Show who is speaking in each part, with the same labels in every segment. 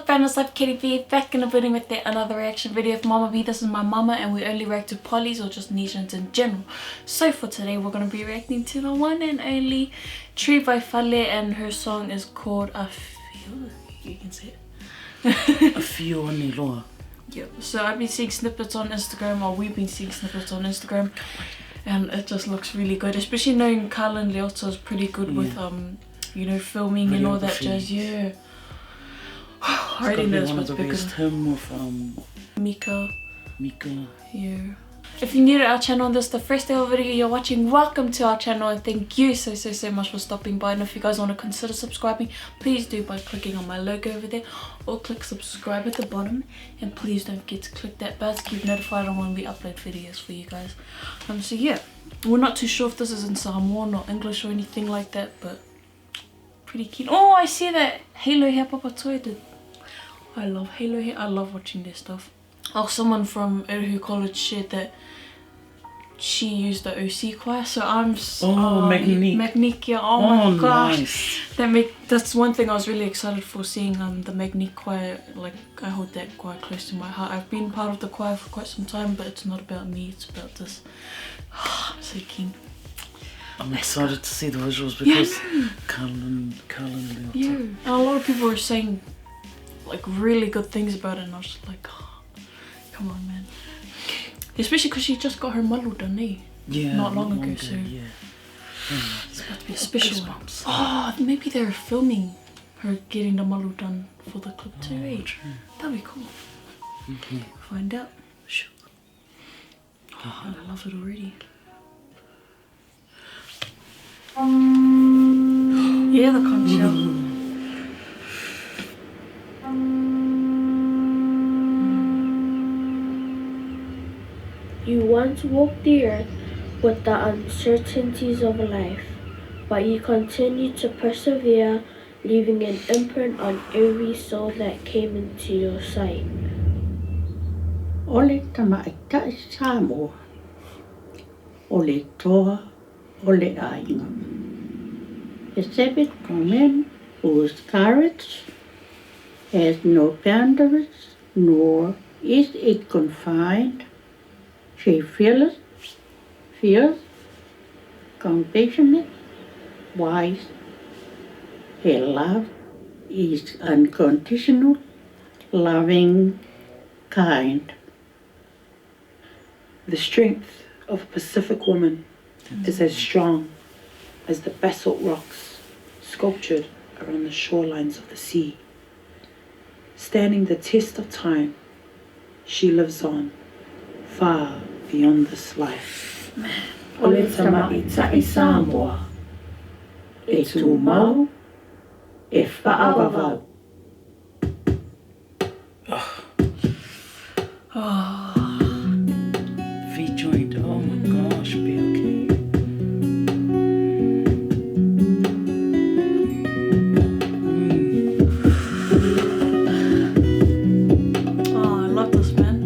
Speaker 1: friend, it's Wyf CaityB, back in the building with another reaction video of Mama B. This is my mama and we only react to polys or just Nesians in general. So for today we're going to be reacting to the one and only Tree by Fale, and her song is called Afio. You can say it.
Speaker 2: Afio ni loa.
Speaker 1: Yep, so I've been seeing snippets on Instagram, or we've been seeing snippets on Instagram, and it just looks really good, especially knowing Canon is pretty good with you know, filming and all that jazz. Yeah. I already know this one's bigger.
Speaker 2: Him with
Speaker 1: Mika.
Speaker 2: Yeah.
Speaker 1: If you're new to our channel and this is the first ever video you're watching, welcome to our channel and thank you so much for stopping by. And if you guys want to consider subscribing, please do by clicking on my logo over there or click subscribe at the bottom, and please don't forget to click that bell to keep notified on when we upload videos for you guys. So yeah, we're not too sure if this is in Samoan or English or anything like that, but pretty keen. Oh, I see that Halo Hair Papa Toy did. I love Halo Hair. I love watching their stuff. Oh, someone from Otahu College shared that she used the OC choir, so I'm Magnique, yeah. Oh my gosh, nice. That's one thing I was really excited for, seeing the Magnique choir. Like, I hold that choir close to my heart. I've been part of the choir for quite some time, but it's not about me, it's about this. I'm so keen.
Speaker 2: I'm excited to see the visuals because Canon.
Speaker 1: Yeah, and a lot of people were saying like really good things about it, and I was just like, oh, come on, man. Especially because she just got her malu done, eh?
Speaker 2: Yeah,
Speaker 1: not long ago, so
Speaker 2: yeah.
Speaker 1: It's about to be a special one. Oh, maybe they're filming her getting the malu done for the clip too, eh? True. That'd be cool. Find out. Sure. Oh, I love it already. Yeah, the conch shell.
Speaker 3: You once walked the earth with the uncertainties of life, but you continue to persevere, leaving an imprint on every soul that came into your sight.
Speaker 4: Ole tamaita Samoa, ole toa, ole ainga. The seventh command, whose courage has no boundaries, nor is it confined. She feels, compassionate, wise. Her love is unconditional, loving, kind.
Speaker 5: The strength of a Pacific woman is as strong as the basalt rocks sculptured around the shorelines of the sea. Standing the test of time, she lives on, far beyond this life.
Speaker 4: Ole tamaita I Samoa, e tu mau, e whaavavau.
Speaker 2: V-joint, oh my gosh, be okay.
Speaker 1: Oh, I love this, man.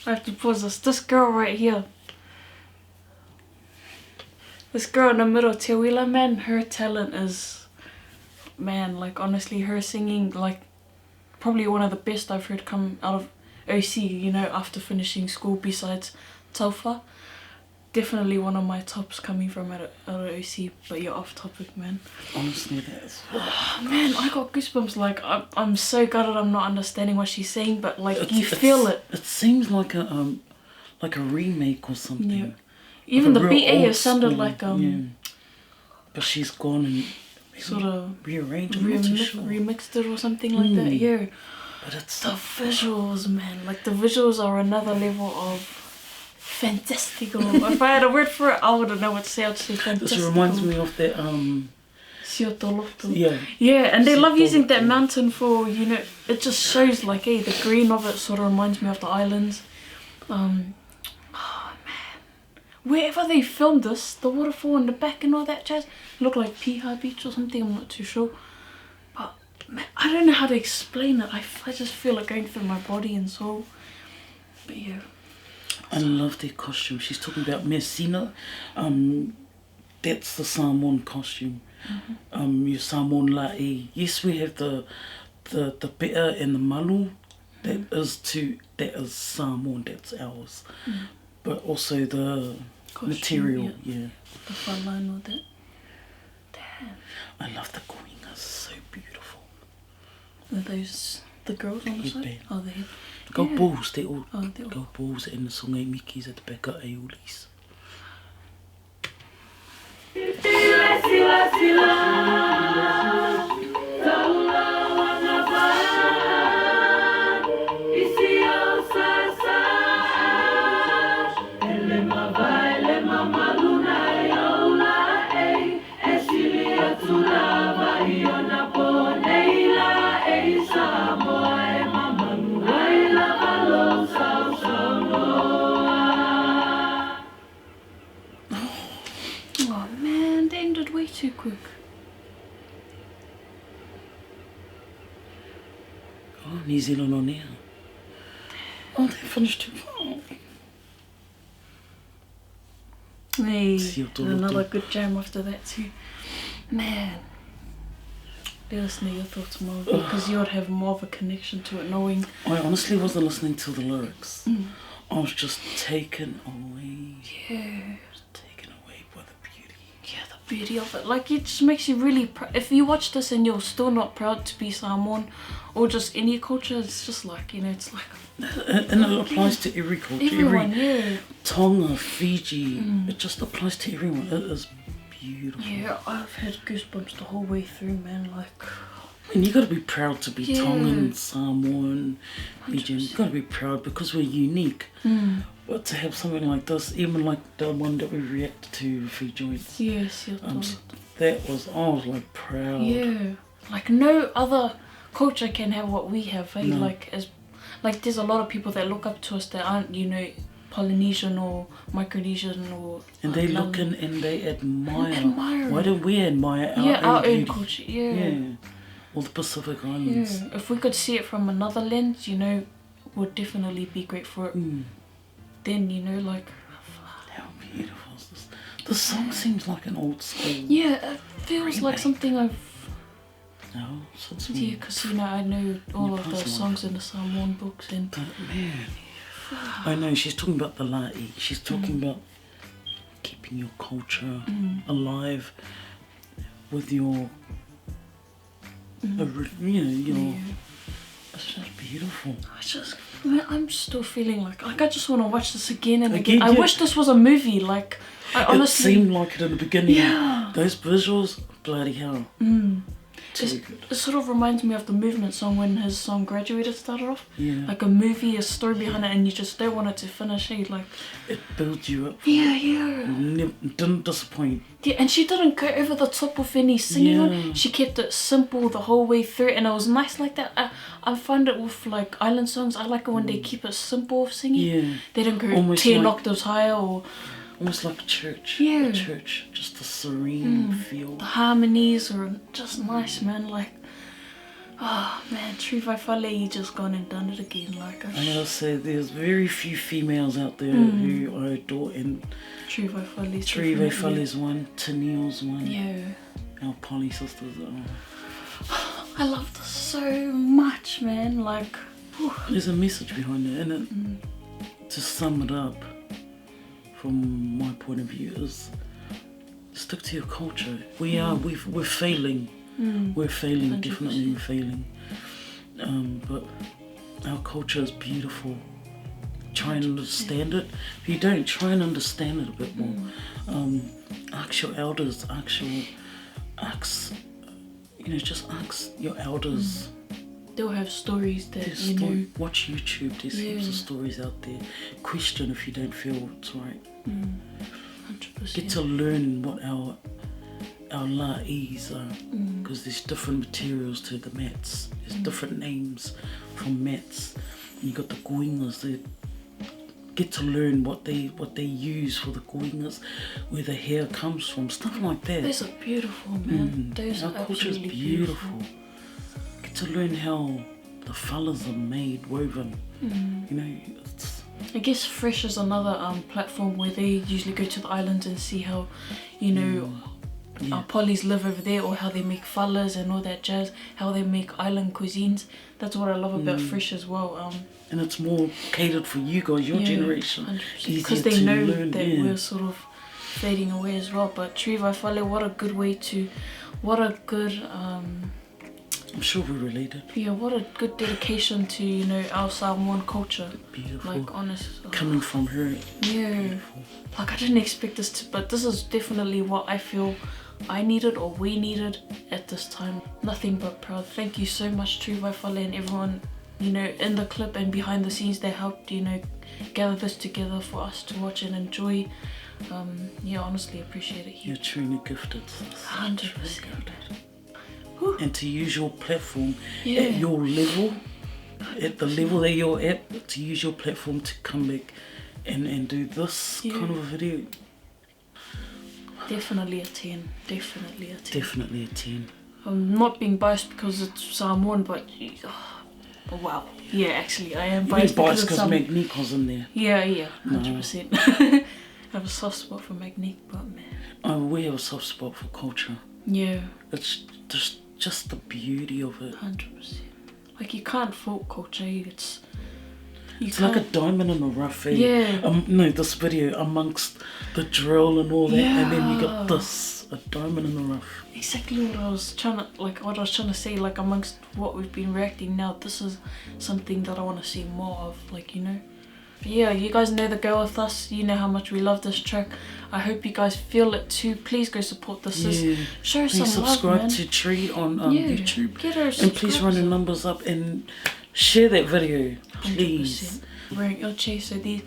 Speaker 1: I have to pause this. This girl right here. This girl in the middle, Te Wila, man, her talent is, man, like honestly, her singing, like, probably one of the best I've heard come out of OC, you know, after finishing school besides Taufa. Definitely one of my tops coming from out of OC, but you're off topic, man.
Speaker 2: Honestly, that's...
Speaker 1: Man, I got goosebumps, like, I'm so gutted I'm not understanding what she's saying, but like, you feel it.
Speaker 2: It seems like a remake or something.
Speaker 1: Yeah. Even the BA sounded like,
Speaker 2: yeah. But she's gone and
Speaker 1: sort of
Speaker 2: rearranged,
Speaker 1: remixed it or something like that, yeah.
Speaker 2: But it's
Speaker 1: the visuals, man, like the visuals are another level of fantastical. If I had a word for it, I wouldn't know what to say. I'd say fantastical.
Speaker 2: This reminds me of that
Speaker 1: yeah. Yeah, and they love using that mountain for, you know, it just shows like, hey, the green of it sort of reminds me of the islands. Oh man, wherever they filmed this, the waterfall in the back and all that jazz, looked like Piha Beach or something, I'm not too sure. But man, I don't know how to explain it. I just feel it going through my body and soul. But yeah.
Speaker 2: I love their costume. She's talking about Messina. That's the Samoan costume. Your Samoan la'i. Yes, we have the pea and the malu. That is Samoan. That's ours. But also the costume, material. Yeah.
Speaker 1: The whala and all that. Damn.
Speaker 2: I love the koingas. So beautiful.
Speaker 1: Are those the girls on the side? Oh, the head.
Speaker 2: Go balls, they all
Speaker 1: go
Speaker 2: balls and the Zomei Mickeys at the back of Aeolis.
Speaker 1: Too quick.
Speaker 2: Oh, New Zealand on air. Oh, they finished too far.
Speaker 1: Hey, another good jam after that too. Man, let us know your thoughts more, because you would have more of a connection to it, knowing.
Speaker 2: I honestly wasn't listening to the lyrics. I was just taken away.
Speaker 1: Yeah. Beauty of it, like it just makes you really proud. If you watch this and you're still not proud to be Samoan or just any culture, it's just like, you know, it's like,
Speaker 2: and it applies to every culture.
Speaker 1: Everyone, yeah.
Speaker 2: Tonga, Fiji, it just applies to everyone. It is beautiful.
Speaker 1: Yeah, I've had goosebumps the whole way through, man. Like,
Speaker 2: and you got to be proud to be Tongan, Samoan, Fijian. You got to be proud because we're unique. But to have something like this, even like the one that we reacted to, Fijians.
Speaker 1: Yes,
Speaker 2: that was, I was like proud.
Speaker 1: Yeah, like no other culture can have what we have. Eh?
Speaker 2: No.
Speaker 1: Like there's a lot of people that look up to us that aren't, you know, Polynesian or Micronesian or.
Speaker 2: And they look in and they admire.
Speaker 1: Admire.
Speaker 2: Why don't we admire
Speaker 1: our own culture? Yeah.
Speaker 2: All the Pacific Islands.
Speaker 1: Yeah. If we could see it from another lens, you know, would definitely be great for it. Then, you know, like,
Speaker 2: how beautiful is this? The song seems like an old school.
Speaker 1: Yeah, it feels like something I've.
Speaker 2: No, since
Speaker 1: yeah, because you know I know all of the songs in the Samoan books and.
Speaker 2: But man, I know she's talking about the la'i. She's talking about keeping your culture alive with your. You know, your. It's just beautiful.
Speaker 1: It's just. Man, I'm still feeling like I just want to watch this again and again.
Speaker 2: Again,
Speaker 1: I
Speaker 2: yeah.
Speaker 1: wish this was a movie. Like, I honestly.
Speaker 2: It seemed like it in the beginning.
Speaker 1: Yeah.
Speaker 2: Those visuals, bloody hell. Too good.
Speaker 1: It sort of reminds me of the Movement song when his song Graduated started off.
Speaker 2: Yeah.
Speaker 1: Like a movie, a story behind it, and you just don't want it to finish. Like,
Speaker 2: It builds you up.
Speaker 1: yeah.
Speaker 2: Didn't disappoint.
Speaker 1: Yeah, and she didn't go over the top with any singing.
Speaker 2: Yeah.
Speaker 1: She kept it simple the whole way through, and it was nice like that. I find it with like island songs. I like it when they keep it simple with singing.
Speaker 2: Yeah.
Speaker 1: They don't go
Speaker 2: Almost
Speaker 1: 10
Speaker 2: like-
Speaker 1: octaves higher or
Speaker 2: Almost like a church.
Speaker 1: Yeah.
Speaker 2: A church. Just a serene feel.
Speaker 1: the harmonies are just nice, man. Like, oh man, True Vaifale, you just gone and done it again. Like,
Speaker 2: I gotta say, there's very few females out there who I adore, and
Speaker 1: True Vaifale's
Speaker 2: Tree
Speaker 1: definitely-
Speaker 2: Vaifale's one, Tennille's one,
Speaker 1: Yeah.
Speaker 2: our Poly sisters. Oh.
Speaker 1: I love this so much, man. Like, whew.
Speaker 2: There's a message behind it, and to sum it up, from my point of view, is stick to your culture. We're failing. We're failing,
Speaker 1: 100%.
Speaker 2: definitely we're failing. But our culture is beautiful. Try and understand it. If you don't, try and understand it a bit more. Ask your elders, just ask your elders.
Speaker 1: They'll have stories that,
Speaker 2: There's
Speaker 1: you know.
Speaker 2: watch YouTube, there's heaps of stories out there. Question if you don't feel it's right.
Speaker 1: 100%.
Speaker 2: Get to learn what our la'is are, because there's different materials to the mats. There's different names from mats. And you got the goingas. They get to learn what they use for the goingas, where the hair comes from, stuff like that.
Speaker 1: Those are beautiful, man. Those
Speaker 2: Our
Speaker 1: are
Speaker 2: culture is
Speaker 1: absolutely
Speaker 2: beautiful. Get to learn how the fellas are made, woven. You know, it's,
Speaker 1: I guess Fresh is another platform where they usually go to the islands and see how, you know, our polys live over there, or how they make fallas and all that jazz, how they make island cuisines. That's what I love about Fresh as well.
Speaker 2: and it's more catered for you guys, your generation.
Speaker 1: 100%, because
Speaker 2: Easier
Speaker 1: they
Speaker 2: to
Speaker 1: know
Speaker 2: learn,
Speaker 1: that
Speaker 2: yeah.
Speaker 1: we're sort of fading away as well. But Tree Vaifale, what a good way to, what a good
Speaker 2: I'm sure we're related.
Speaker 1: yeah, what a good dedication to, you know, our Samoan culture.
Speaker 2: Beautiful.
Speaker 1: Like, honest.
Speaker 2: Coming from her.
Speaker 1: Yeah. Like, I didn't expect this to, but this is definitely what I feel I needed, or we needed at this time. Nothing but proud. Thank you so much, True Vaifale, and everyone, you know, in the clip and behind the scenes. They helped, you know, gather this together for us to watch and enjoy. Yeah, honestly appreciate it.
Speaker 2: You're truly gifted.
Speaker 1: 100%.
Speaker 2: And to use your platform
Speaker 1: Yeah.
Speaker 2: at your level, at the level that you're at, to use your platform to come back and do this kind of a video.
Speaker 1: Definitely a 10. Definitely a 10.
Speaker 2: Definitely a 10.
Speaker 1: I'm not being biased because it's Samoan, but oh, wow. Yeah, actually, I am biased
Speaker 2: You're
Speaker 1: because
Speaker 2: biased
Speaker 1: it's
Speaker 2: because
Speaker 1: Samoan.
Speaker 2: Magnique was in there.
Speaker 1: Yeah, 100%. I have a soft spot for Magnique, but man.
Speaker 2: We have a soft spot for culture.
Speaker 1: Yeah,
Speaker 2: It's just the beauty of it.
Speaker 1: 100%. Like, you can't fault culture. It's
Speaker 2: like a diamond in the rough.
Speaker 1: Yeah.
Speaker 2: No, this video amongst the drill and all that, and then you got this, a diamond in the rough.
Speaker 1: exactly what I was trying to say. Like, amongst what we've been reacting now, this is something that I want to see more of. Like, you know. But yeah, you guys know the go with us. You know how much we love this track. I hope you guys feel it too. Please go support this. Show
Speaker 2: Please
Speaker 1: some love,
Speaker 2: subscribe
Speaker 1: man.
Speaker 2: to Tree on YouTube.
Speaker 1: Get her
Speaker 2: And please run the numbers up and share that video, please.
Speaker 1: 100%. Wearing Ilche, so these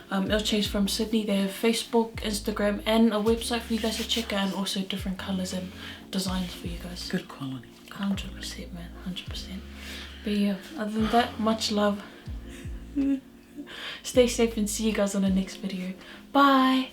Speaker 1: Ilche's from Sydney. They have Facebook, Instagram, and a website for you guys to check out, and also different colours and designs for you guys.
Speaker 2: Good quality.
Speaker 1: 100%, man, 100%. But yeah, other than that, much love. Stay safe and see you guys on the next video. Bye.